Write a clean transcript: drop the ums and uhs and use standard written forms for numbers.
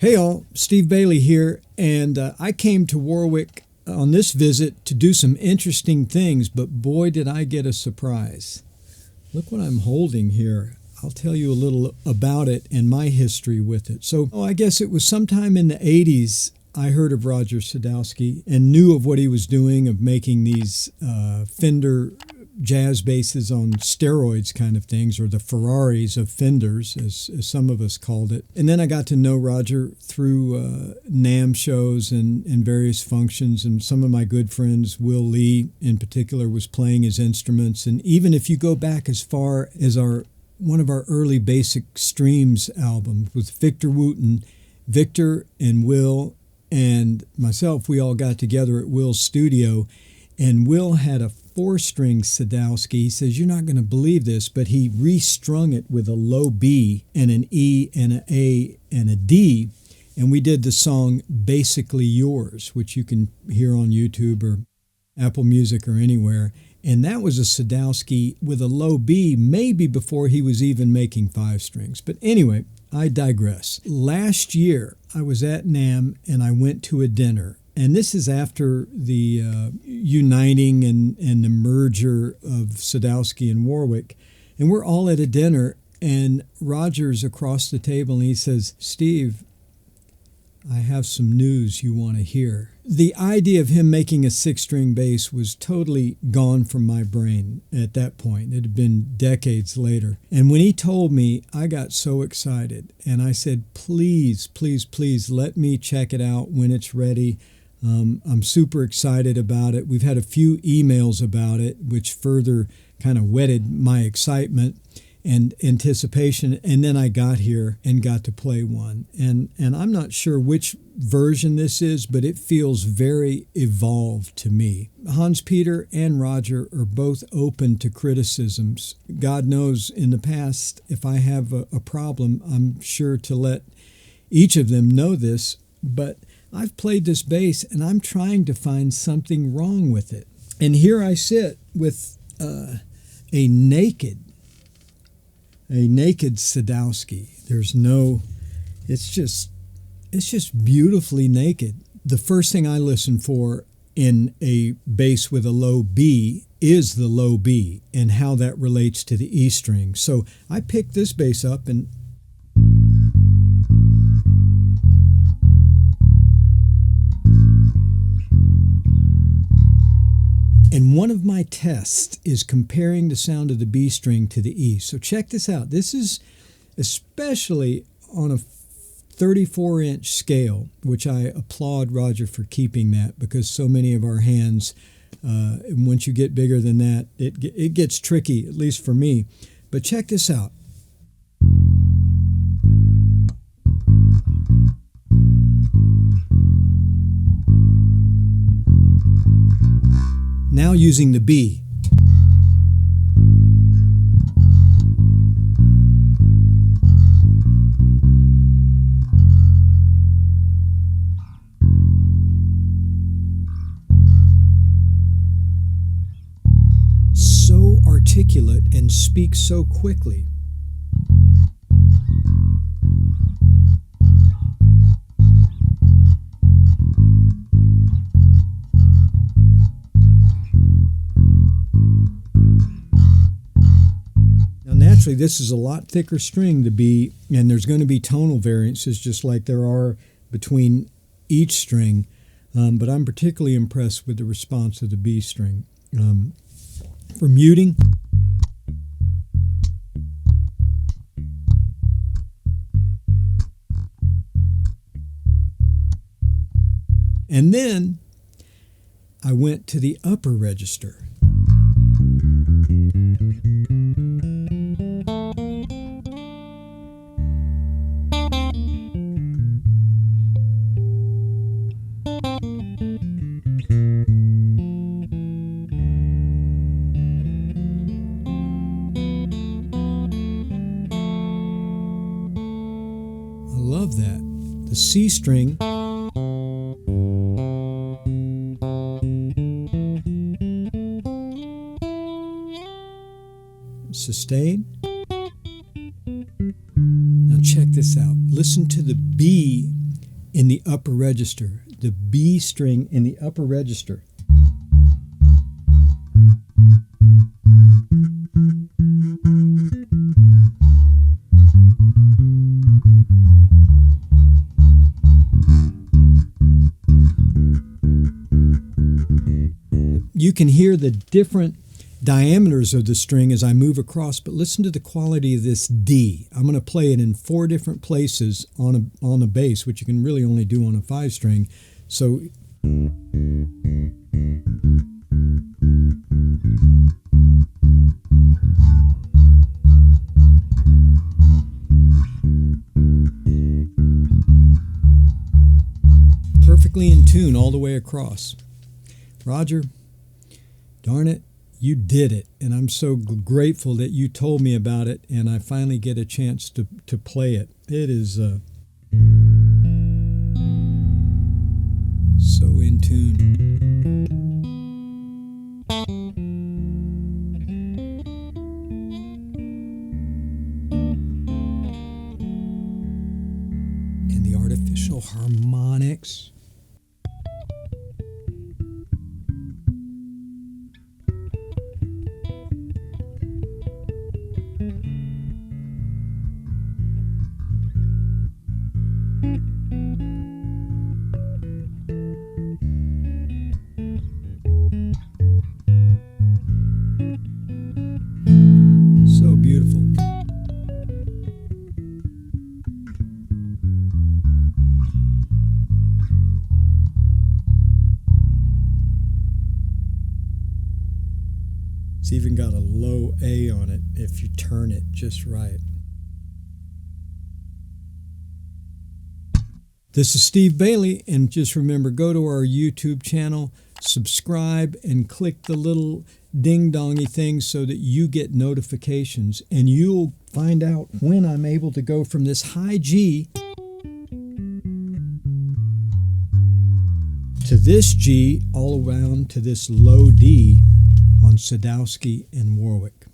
Hey all, Steve Bailey here, and I came to Warwick on this visit to do some interesting things, but boy did I get a surprise. Look what I'm holding here. I'll tell you a little about it and my history with it. So I guess it was sometime in the 80s I heard of Roger Sadowsky and knew of what he was doing, of making these Fender jazz basses on steroids kind of things, or the Ferraris of Fenders, as some of us called it. And then I got to know Roger through NAMM shows and various functions, and some of my good friends, Will Lee in particular, was playing his instruments. And even if you go back as far as one of our early Basic Streams albums with Victor Wooten, Victor and Will and myself, we all got together at Will's studio, and Will had a 4-string Sadowsky. He says, you're not going to believe this, but he restrung it with a low B and an E and an A and a D, and we did the song Basically Yours, which you can hear on YouTube or Apple Music or anywhere. And that was a Sadowsky with a low B, maybe before he was even making 5 strings. But anyway, I digress. Last year, I was at NAMM and I went to a dinner. And this is after the uniting and the merger of Sadowsky and Warwick. And we're all at a dinner, and Roger's across the table, and he says, Steve, I have some news you want to hear. The idea of him making a 6-string bass was totally gone from my brain at that point. It had been decades later. And when he told me, I got so excited. And I said, please, please, please let me check it out when it's ready. I'm super excited about it. We've had a few emails about it, which further kind of whetted my excitement and anticipation. And then I got here and got to play one. And I'm not sure which version this is, but it feels very evolved to me. Hans Peter and Roger are both open to criticisms. God knows in the past, if I have a problem, I'm sure to let each of them know this, but I've played this bass and I'm trying to find something wrong with it. And here I sit with a naked Sadowsky. It's just beautifully naked. The first thing I listen for in a bass with a low B is the low B and how that relates to the E string. So I picked this bass up and one of my tests is comparing the sound of the B string to the E. So check this out. This is especially on a 34-inch scale, which I applaud Roger for keeping that, because so many of our hands, once you get bigger than that, it gets tricky, at least for me. But check this out. Now using the B. So articulate and speaks so quickly. Naturally, this is a lot thicker string, the B, and there's going to be tonal variances just like there are between each string, but I'm particularly impressed with the response of the B string. For muting, and then I went to the upper register. Love that. The C string sustain. Now check this out. Listen to the B in the upper register, the B string in the upper register. You can hear the different diameters of the string as I move across, but listen to the quality of this D. I'm going to play it in 4 different places on a bass, which you can really only do on a 5-string. So perfectly in tune all the way across. Roger, darn it, you did it, and I'm so grateful that you told me about it, and I finally get a chance to play it. It is so in tune. And the artificial harmonics. So beautiful. It's even got a low A on it if you turn it just right. This is Steve Bailey, and just remember, go to our YouTube channel, subscribe, and click the little ding-dongy thing so that you get notifications, and you'll find out when I'm able to go from this high G to this G all around to this low D on Sadowsky and Warwick.